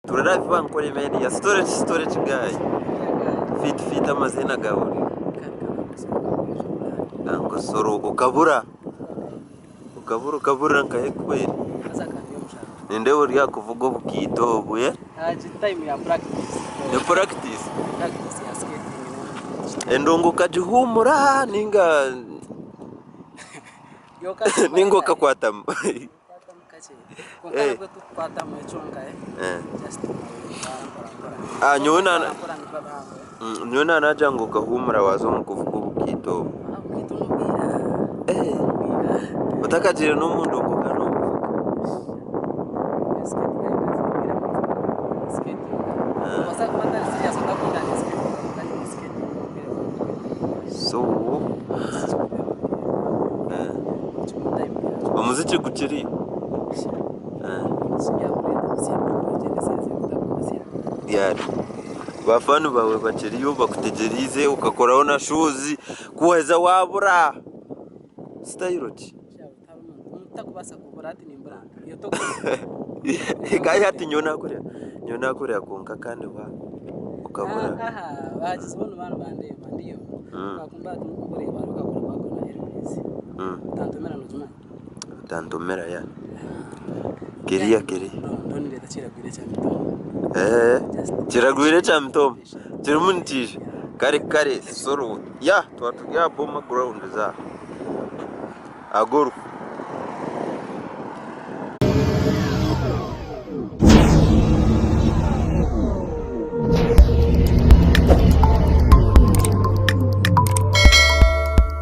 Turara viva nkore media storage guy. Fit amazina gawe. Ango soro ukabura nkaye kweli. Ninde uri yakuvuga ubukito buye? Time ya practice. The practice. Practice ya skating. Endongo kajihumura ninga ningo kakwata. Eh. Kwata mwechonga nyona naja ngo kahumura wazo mukuvuga ubukito. Utakajire no mundo ngo kano. So umuziki gukiri yari bafanu bawe bakiriyo bakutegerize ukakoraho na shows kuweza wabura styloti utakubasa kubura ati nimbura iyo to kai hati nyona kure akonka kandi wa ukabura bagize bono bana bande bandiyo bakumba kure baruka kure bakona Hermes tantomera no juma tantomera ya kiriya ndoni leta kiragwire cyane to kiragwire cha mtomo kirimunitije kare soro ya twatuya boma ground za agoro